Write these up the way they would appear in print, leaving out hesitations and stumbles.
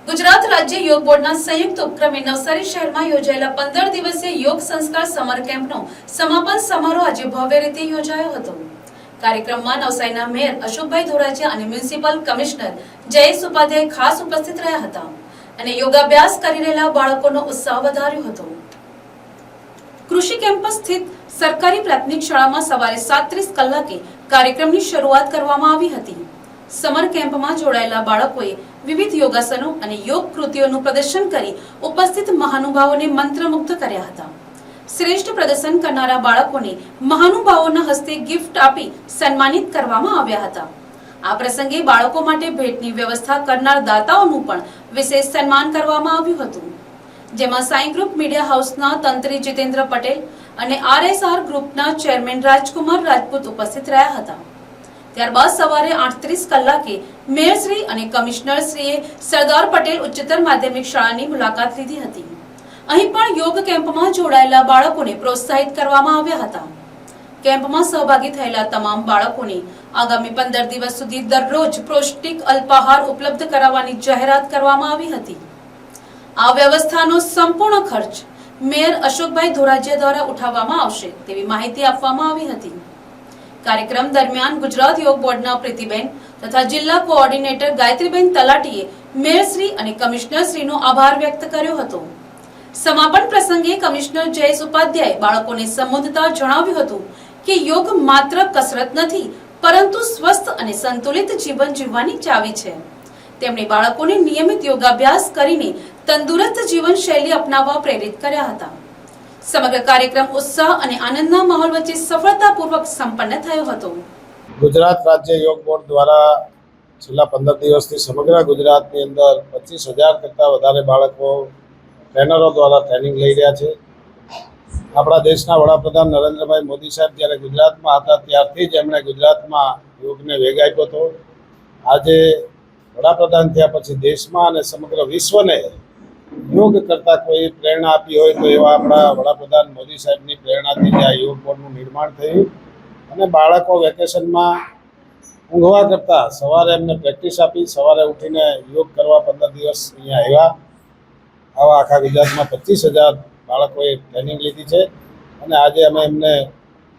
ગુજરાત રાજ્ય યોગ બોર્ડના સંયુક્ત ઉપક્રમે નવસારી શહેરમાં યોજાયેલા 15 દિવસીય યોગ સંસ્કાર સમર કેમ્પનો સમાપન સમારોહ આજે ભવ્ય રીતે યોજાયો હતો। કાર્યક્રમમાં નવસારીના મેયર અશોકભાઈ ધોરાજીયા અને મ્યુનિસિપલ કમિશનર જયેશ ઉપાધ્યાય ખાસ ઉપસ્થિત રહ્યા હતા અને યોગાભ્યાસ કરી રહેલા બાળકોનો ઉત્સાહ વધાર્યો હતો। કૃષિ કેમ્પસ સ્થિત સરકારી પ્રાથમિક શાળામાં સવારે 7:30 કલાકે કાર્યક્રમની શરૂઆત કરવામાં આવી હતી। સમર કેમ્પમાં જોડાયેલા બાળકોએ વિવિધ યોગાસનો અને યોગ કૃતિઓનું પ્રદર્શન કરી ઉપસ્થિત મહાનુભાવોને મંત્રમુગ્ધ કર્યા હતા। શ્રેષ્ઠ પ્રદર્શન કરનારા બાળકોને મહાનુભાવોના હસ્તે ગિફ્ટ આપી સન્માનિત કરવામાં આવ્યા હતા। આ પ્રસંગે બાળકો માટે ભેટની વ્યવસ્થા કરનાર દાતાઓનું પણ વિશેષ સન્માન કરવામાં આવ્યું હતું, જેમાં સાઈ ગ્રુપ મીડિયા હાઉસના તંત્રી જીતેન્દ્ર પટેલ અને RSR ગ્રુપના ચેરમેન રાજકુમાર રાજપૂત ઉપસ્થિત રહ્યા હતા। ત્યારબાદ સવારે 8:30 કલાકે મેયરશ્રી અને કમિશનરશ્રીએ સરદાર પટેલ ઉચ્ચતર માધ્યમિક શાળાની મુલાકાત લીધી હતી। અહીં પણ યોગ કેમ્પમાં જોડાયેલા બાળકોને પ્રોત્સાહિત કરવામાં આવ્યા હતા। કેમ્પમાં સહભાગી થયેલા તમામ બાળકોને આગામી 15 દિવસ સુધી દરરોજ પૌષ્ટિક અલ્પાહાર ઉપલબ્ધ કરાવવાની જાહેરાત કરવામાં આવી હતી। આ વ્યવસ્થાનો સંપૂર્ણ ખર્ચ મેયર અશોકભાઈ ધોરાજીયા દ્વારા ઉઠાવવામાં આવશે તેવી માહિતી આપવામાં આવી હતી। કાર્યક્રમ દરમિયાન ગુજરાત યોગ બોર્ડના પ્રીતિબેન તથા જિલ્લા કોઓર્ડિનેટર ગાયત્રીબેન તલાટીએ મેયરશ્રી અને કમિશનરશ્રીનો આભાર વ્યક્ત કર્યો હતો। સમાપન પ્રસંગે કમિશનર જયેશ ઉપાધ્યાયે બાળકોને સંબોધતા જણાવ્યું હતું કે યોગ માત્ર કસરત નથી, પરંતુ સ્વસ્થ અને સંતુલિત જીવન જીવવાની ચાવી છે। તેમણે બાળકોને નિયમિત યોગાભ્યાસ કરીને તંદુરસ્ત જીવનશૈલી અપનાવવા પ્રેરિત કર્યા હતા। સમગ્ર કાર્યક્રમ ઉત્સાહ અને આનંદના માહોલ વચ્ચે સફળતાપૂર્વક સંપન્ન થયો હતો। ગુજરાત રાજ્ય યોગ બોર્ડ દ્વારા છેલ્લા 15 દિવસથી સમગ્ર ગુજરાતની અંદર 25,000 કરતાં વધારે બાળકો ટ્રેનરો દ્વારા ટ્રેનિંગ લઈ રહ્યા છે। આપણા દેશના વડાપ્રધાન નરેન્દ્રભાઈ મોદી સાહેબ જ્યારે ગુજરાતમાં હતા ત્યારથી જ એમણે ગુજરાતમાં યોગને વેગ આપ્યો હતો। આજે વડાપ્રધાન થયા પછી દેશમાં અને સમગ્ર વિશ્વને યોગ કરતા કોઈ પ્રેરણા આપી હોય તો એવા આપણા વડાપ્રધાન મોદી સાહેબની પ્રેરણાથી જ આ યોગ બોર્ડનું નિર્માણ થયું અને બાળકો વેકેશનમાં ઊંઘવા કરતાં સવારે એમને પ્રેક્ટિસ આપી, સવારે ઉઠીને યોગ કરવા 15 દિવસ અહીંયા આવ્યા। આવા આખા ગુજરાતમાં 25,000 બાળકોએ ટ્રેનિંગ લીધી છે અને આજે અમે એમને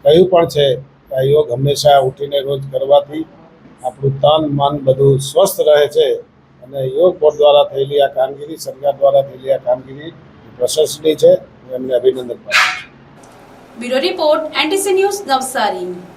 કહ્યું પણ છે કે આ યોગ હંમેશા ઉઠીને રોજ કરવાથી આપણું તન મન બધું સ્વસ્થ રહે છે અને યોગ બોર્ડ દ્વારા થયેલી આ કામગીરી, સરકાર દ્વારા થયેલી આ કામગીરી પ્રશંસનીય છે। હું એમને અભિનંદન પાઠવું છું। Bureau report NTC news Navsari.